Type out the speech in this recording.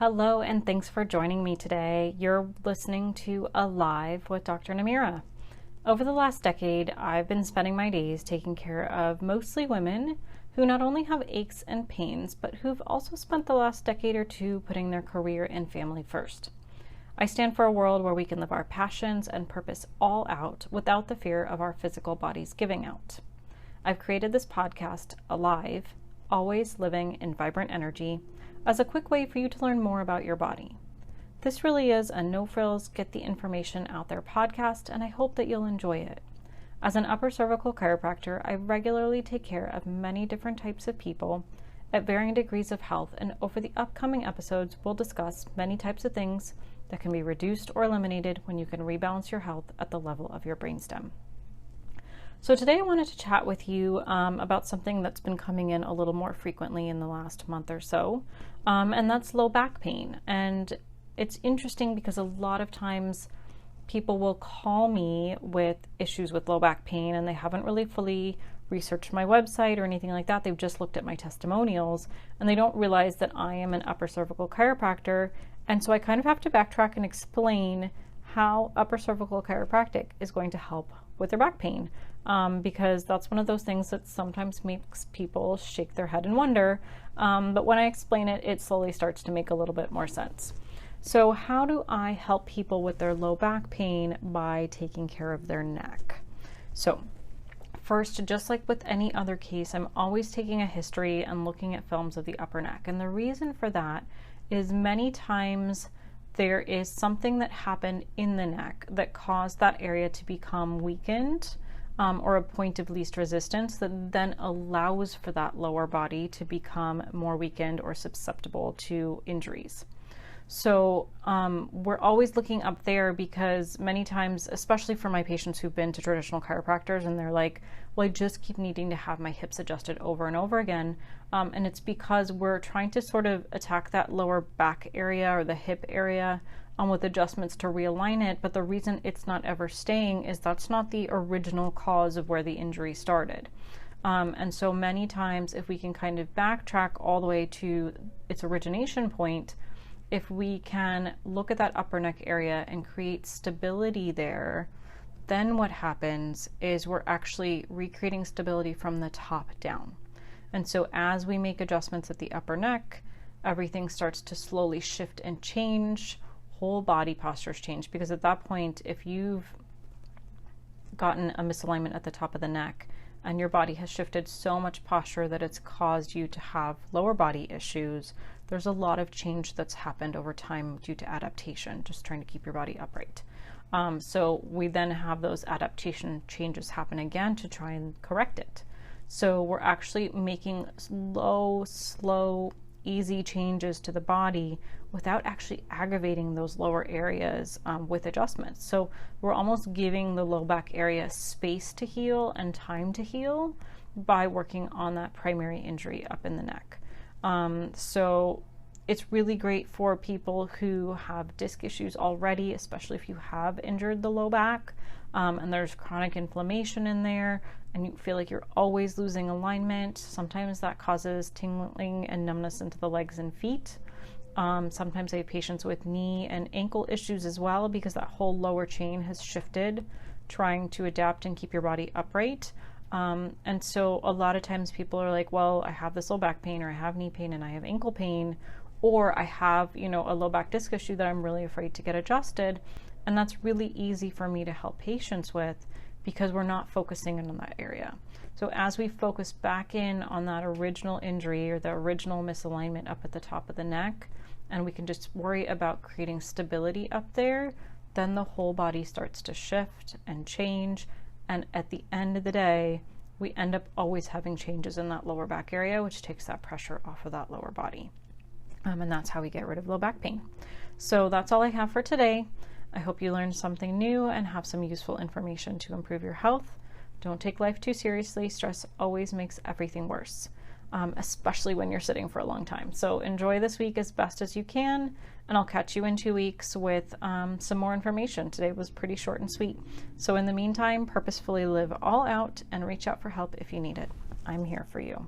Hello, and thanks for joining me today. You're listening to Alive with Dr. Nimira. Over the last decade, I've been spending my days taking care of mostly women who not only have aches and pains, but who've also spent the last decade or two putting their career and family first. I stand for a world where we can live our passions and purpose all out without the fear of our physical bodies giving out. I've created this podcast, Alive, Always Living in Vibrant Energy, as a quick way for you to learn more about your body. This really is a no frills, get the information out there podcast, and I hope that you'll enjoy it. As an upper cervical chiropractor, I regularly take care of many different types of people at varying degrees of health, and over the upcoming episodes, we'll discuss many types of things that can be reduced or eliminated when you can rebalance your health at the level of your brainstem. So today I wanted to chat with you about something that's been coming in a little more frequently in the last month or so, and that's low back pain. And it's interesting because a lot of times people will call me with issues with low back pain and they haven't really fully researched my website or anything like that. They've just looked at my testimonials and they don't realize that I am an upper cervical chiropractor. And so I kind of have to backtrack and explain how upper cervical chiropractic is going to help with their back pain, because that's one of those things that sometimes makes people shake their head and wonder. But when I explain it, it slowly starts to make a little bit more sense. So how do I help people with their low back pain by taking care of their neck? So first, just like with any other case, I'm always taking a history and looking at films of the upper neck. And the reason for that is many times there is something that happened in the neck that caused that area to become weakened, or a point of least resistance that then allows for that lower body to become more weakened or susceptible to injuries. So we're always looking up there because many times, especially for my patients who've been to traditional chiropractors and they're like, well, I just keep needing to have my hips adjusted over and over again. And it's because we're trying to sort of attack that lower back area or the hip area with adjustments to realign it. But the reason it's not ever staying is that's not the original cause of where the injury started. And so many times if we can kind of backtrack all the way to its origination point, if we can look at that upper neck area and create stability there, then what happens is we're actually recreating stability from the top down. And so as we make adjustments at the upper neck, everything starts to slowly shift and change, whole body postures change, because at that point, if you've gotten a misalignment at the top of the neck and your body has shifted so much posture that it's caused you to have lower body issues, there's a lot of change that's happened over time due to adaptation, just trying to keep your body upright. So we then have those adaptation changes happen again to try and correct it. So we're actually making slow, easy changes to the body without actually aggravating those lower areas with adjustments. So we're almost giving the low back area space to heal and time to heal by working on that primary injury up in the neck. So it's really great for people who have disc issues already, especially if you have injured the low back and there's chronic inflammation in there and you feel like you're always losing alignment. Sometimes that causes tingling and numbness into the legs and feet. Sometimes I have patients with knee and ankle issues as well because that whole lower chain has shifted, trying to adapt and keep your body upright. And so a lot of times people are like, well, I have this low back pain, or I have knee pain and I have ankle pain, or I have, a low back disc issue that I'm really afraid to get adjusted. And that's really easy for me to help patients with because we're not focusing in on that area. So as we focus back in on that original injury or the original misalignment up at the top of the neck, and we can just worry about creating stability up there, then the whole body starts to shift and change. And at the end of the day, we end up always having changes in that lower back area, which takes that pressure off of that lower body. And that's how we get rid of low back pain. So that's all I have for today. I hope you learned something new and have some useful information to improve your health. Don't take life too seriously. Stress always makes everything worse, especially when you're sitting for a long time. So enjoy this week as best as you can, and I'll catch you in 2 weeks with some more information. Today was pretty short and sweet. So in the meantime, purposefully live all out and reach out for help if you need it. I'm here for you.